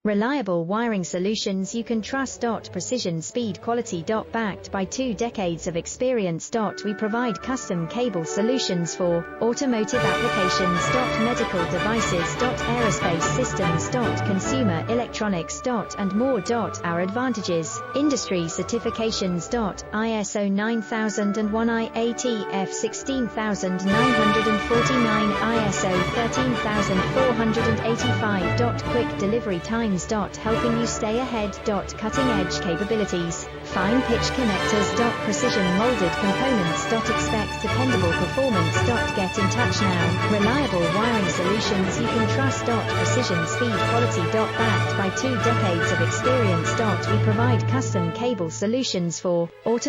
Reliable wiring solutions you can trust. Precision, speed, quality. Backed by 2 decades of experience. We provide custom cable solutions for automotive applications. Medical devices. Aerospace systems. Consumer electronics. And more. Our advantages: industry certifications. ISO 9001, IATF 16949, ISO 13485. Quick delivery times. Helping you stay ahead. Cutting-edge capabilities. Fine pitch connectors. Precision molded components. Expect dependable performance. Get in touch now. Reliable wiring solutions you can trust. Precision, speed, quality. Backed by 2 decades of experience. We provide custom cable solutions for auto